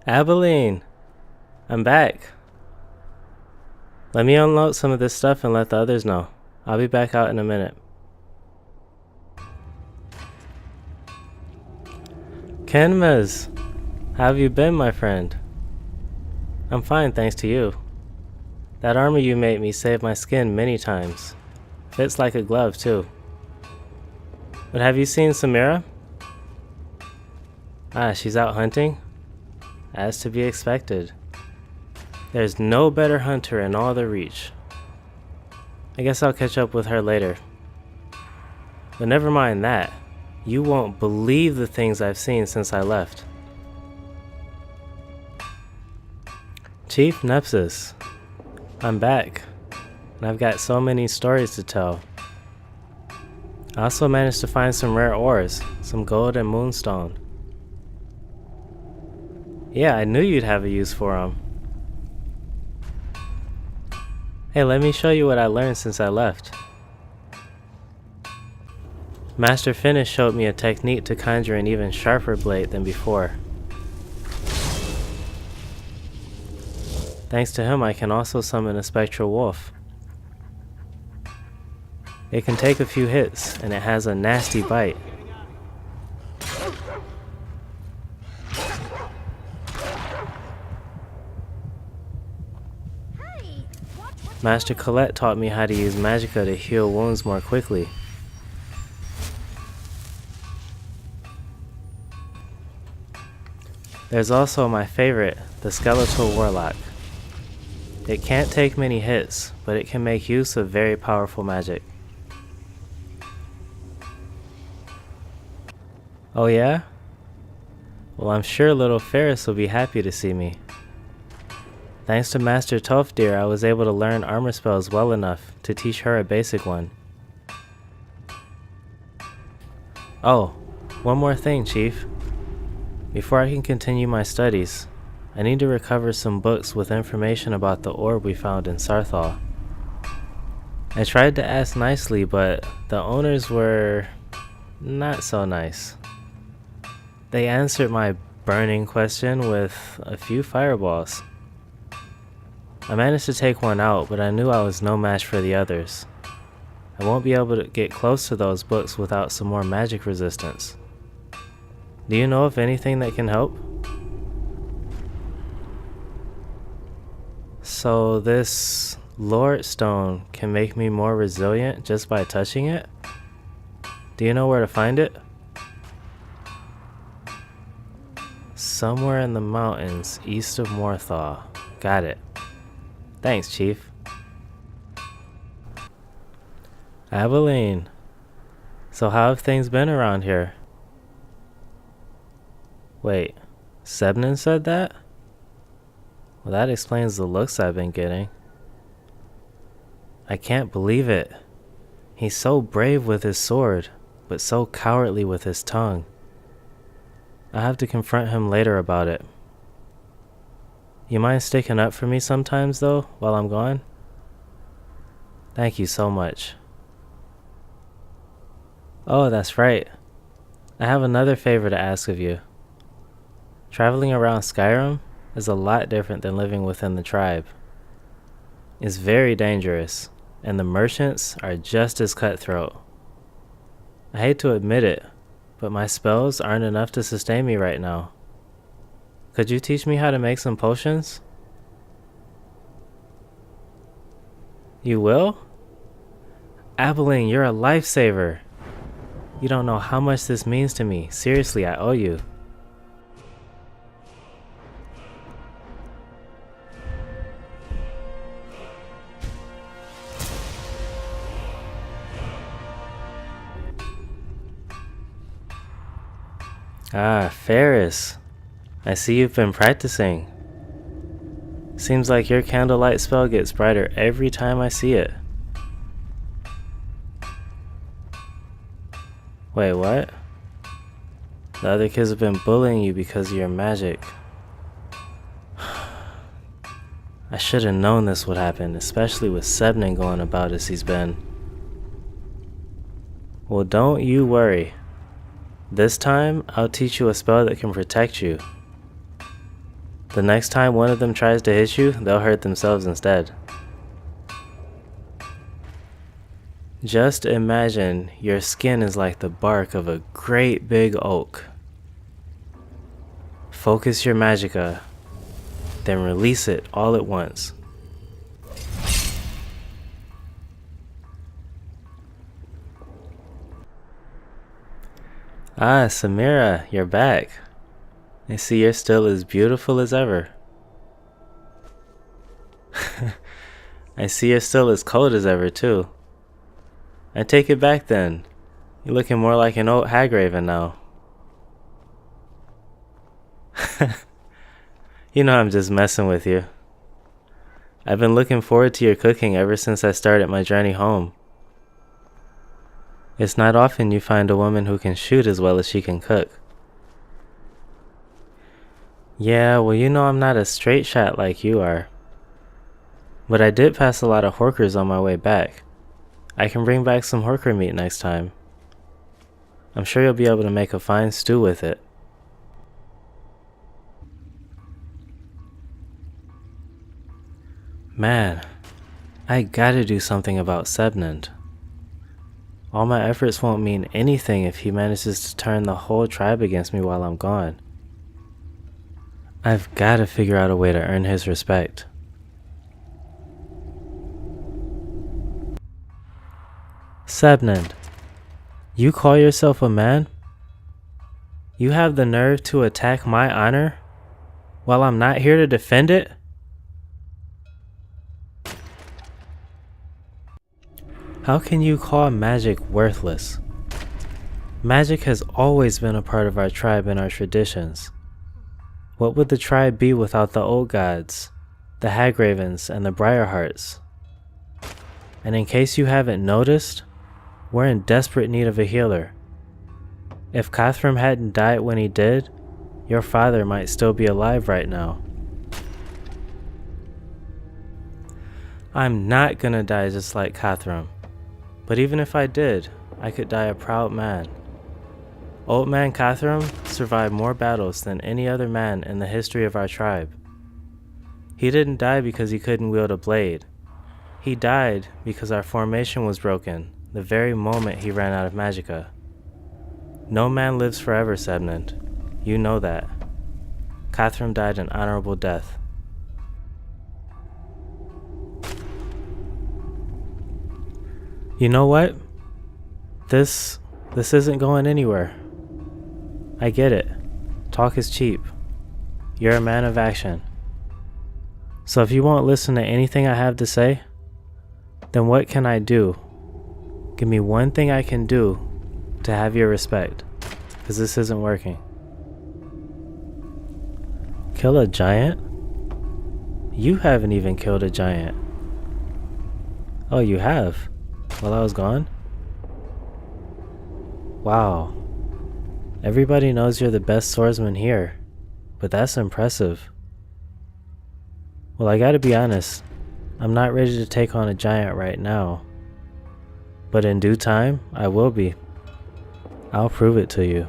Abelene, I'm back. Let me unload some of this stuff and let the others know. I'll be back out in a minute. Kenmuz, how have you been, my friend? I'm fine, thanks to you. That armor you made me saved my skin many times. Fits like a glove, too. But have you seen Samira? Ah, she's out hunting? As to be expected. There's no better hunter in all the Reach. I guess I'll catch up with her later. But never mind that. You won't believe the things I've seen since I left. Chief Nepsis, I'm back, and I've got so many stories to tell. I also managed to find some rare ores, some gold and moonstone. Yeah, I knew you'd have a use for them. Hey, let me show you what I learned since I left. Master Finnish showed me a technique to conjure an even sharper blade than before. Thanks to him, I can also summon a spectral wolf. It can take a few hits, and it has a nasty bite. Master Colette taught me how to use magicka to heal wounds more quickly. There's also my favorite, the Skeletal Warlock. It can't take many hits, but it can make use of very powerful magic. Oh yeah? Well, I'm sure little Faris will be happy to see me. Thanks to Master Tofdir, I was able to learn armor spells well enough to teach her a basic one. Oh, one more thing, Chief. Before I can continue my studies, I need to recover some books with information about the orb we found in Sarthal. I tried to ask nicely, but the owners were not so nice. They answered my burning question with a few fireballs. I managed to take one out, but I knew I was no match for the others. I won't be able to get close to those books without some more magic resistance. Do you know of anything that can help? So this Lord Stone can make me more resilient just by touching it? Do you know where to find it? Somewhere in the mountains east of Morthal. Got it. Thanks, Chief. Abelene. So how have things been around here? Wait, Sebnund said that? Well, that explains the looks I've been getting. I can't believe it. He's so brave with his sword, but so cowardly with his tongue. I'll have to confront him later about it. You mind sticking up for me sometimes, though, while I'm gone? Thank you so much. Oh, that's right. I have another favor to ask of you. Traveling around Skyrim is a lot different than living within the tribe. It's very dangerous, and the merchants are just as cutthroat. I hate to admit it, but my spells aren't enough to sustain me right now. Could you teach me how to make some potions? You will? Abelene, you're a lifesaver. You don't know how much this means to me. Seriously, I owe you. Ah, Faris. I see you've been practicing. Seems like your candlelight spell gets brighter every time I see it. Wait, what? The other kids have been bullying you because of your magic. I should have known this would happen, especially with Sebnund going about as he's been. Well, don't you worry. This time, I'll teach you a spell that can protect you. The next time one of them tries to hit you, they'll hurt themselves instead. Just imagine your skin is like the bark of a great big oak. Focus your magicka, then release it all at once. Ah, Samira, you're back. I see you're still as beautiful as ever. I see you're still as cold as ever, too. I take it back then. You're looking more like an old hagraven now. You know I'm just messing with you. I've been looking forward to your cooking ever since I started my journey home. It's not often you find a woman who can shoot as well as she can cook. Yeah, well, you know I'm not a straight shot like you are. But I did pass a lot of horkers on my way back. I can bring back some horker meat next time. I'm sure you'll be able to make a fine stew with it. Man, I gotta do something about Sebnund. All my efforts won't mean anything if he manages to turn the whole tribe against me while I'm gone. I've gotta figure out a way to earn his respect. Sebnund, you call yourself a man? You have the nerve to attack my honor while I'm not here to defend it? How can you call magic worthless? Magic has always been a part of our tribe and our traditions. What would the tribe be without the old gods, the hagravens, and the Briarhearts? And in case you haven't noticed, we're in desperate need of a healer. If Cathram hadn't died when he did, your father might still be alive right now. I'm not gonna die just like Cathram. But even if I did, I could die a proud man. Old man Cathram survived more battles than any other man in the history of our tribe. He didn't die because he couldn't wield a blade. He died because our formation was broken the very moment he ran out of magicka. No man lives forever, Sebnund. You know that. Cathram died an honorable death. You know what? This isn't going anywhere. I get it. Talk is cheap. You're a man of action. So if you won't listen to anything I have to say, then what can I do? Give me one thing I can do to have your respect, because this isn't working. Kill a giant? You haven't even killed a giant. Oh, you have? While I was gone? Wow. Everybody knows you're the best swordsman here, but that's impressive. Well, I gotta be honest, I'm not ready to take on a giant right now. But in due time, I will be. I'll prove it to you.